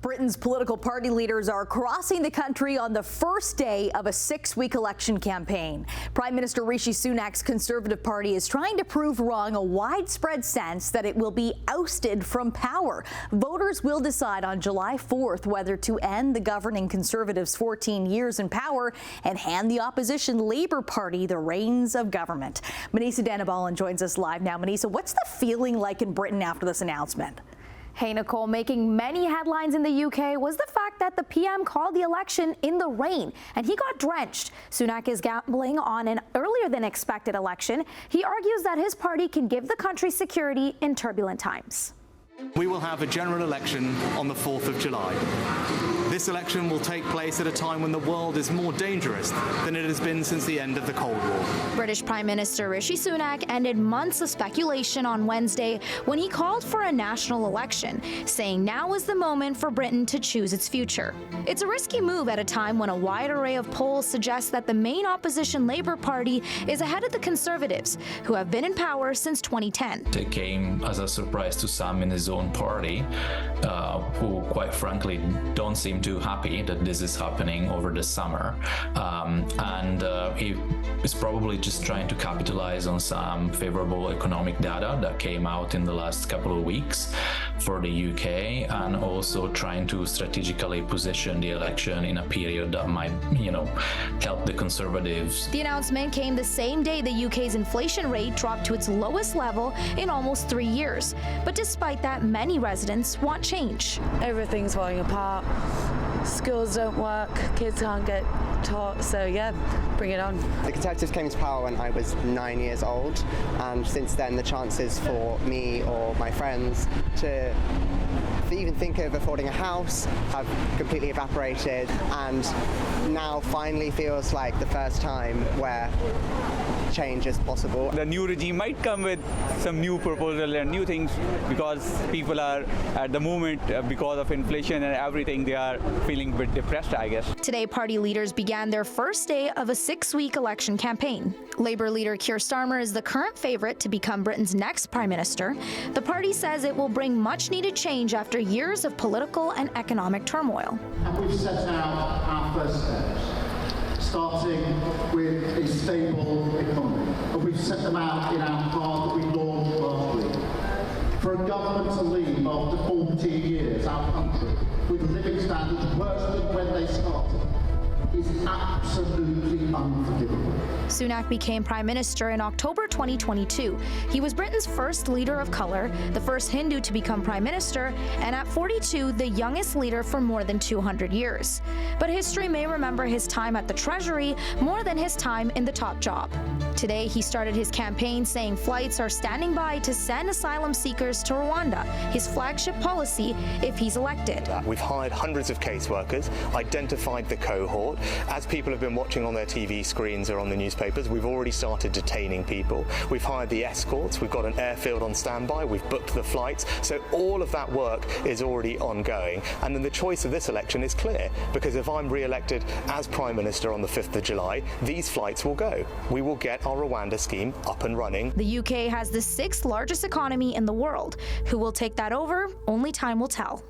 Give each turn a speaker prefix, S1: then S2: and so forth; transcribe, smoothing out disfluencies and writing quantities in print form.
S1: Britain's political party leaders are crossing the country on the first day of a 6-week election campaign. Prime Minister Rishi Sunak's Conservative Party is trying to prove wrong a widespread sense that it will be ousted from power. Voters will decide on July 4th whether to end the governing Conservatives' 14 years in power and hand the opposition Labour Party the reins of government. Manisa Danabalan joins us live now. Manisa, what's the feeling like in Britain after this announcement?
S2: Hey, Nicole, making many headlines in the UK was the fact that the PM called the election in the rain, and he got drenched. Sunak is gambling on an earlier than expected election. He argues that his party can give the country security in turbulent times.
S3: We will have a general election on the 4th of July. This election will take place at a time when the world is more dangerous than it has been since the end of the Cold War.
S2: British Prime Minister Rishi Sunak ended months of speculation on Wednesday when he called for a national election, saying now is the moment for Britain to choose its future. It's a risky move at a time when a wide array of polls suggest that the main opposition Labour Party is ahead of the Conservatives, who have been in power since 2010.
S4: It came as a surprise to some in his own party, who quite frankly don't seem too happy that this is happening over the summer, and he is probably just trying to capitalize on some favorable economic data that came out in the last couple of weeks for the UK, and also trying to strategically position the election in a period that might, help the Conservatives.
S2: The announcement came the same day the UK's inflation rate dropped to its lowest level in almost 3 years. But despite that, many residents want change.
S5: Everything's falling apart. Schools don't work, kids can't get taught, so yeah, bring it on.
S6: The Conservatives came to power when I was 9 years old, and since then the chances for me or my friends to even think of affording a house have completely evaporated, and now finally feels like the first time where change is possible.
S7: The new regime might come with some new proposal and new things, because people are at the moment, because of inflation and everything, they are feeling a bit depressed, I guess.
S2: Today, party leaders began their first day of a 6-week election campaign. Labour leader Keir Starmer is the current favourite to become Britain's next Prime Minister. The party says it will bring much-needed change after years of political and economic turmoil.
S8: And we've set out our first steps, starting with a stable economy. And we've set them out in our card that we launched last week. For a government to leave after 14 years our country with living standards worse than when they started is absolutely unforgivable.
S2: Sunak became Prime Minister in October 2022. He was Britain's first leader of colour, the first Hindu to become Prime Minister, and at 42, the youngest leader for more than 200 years. But history may remember his time at the Treasury more than his time in the top job. Today, he started his campaign saying flights are standing by to send asylum seekers to Rwanda, his flagship policy if he's elected.
S9: We've hired hundreds of caseworkers, identified the cohort. As people have been watching on their TV screens or on the newspapers, we've already started detaining people. We've hired the escorts, we've got an airfield on standby, we've booked the flights. So all of that work is already ongoing. And then the choice of this election is clear, because if I'm re-elected as Prime Minister on the 5th of July, these flights will go. We will get our Rwanda scheme up and running.
S2: The UK has the 6th largest economy in the world. Who will take that over? Only time will tell.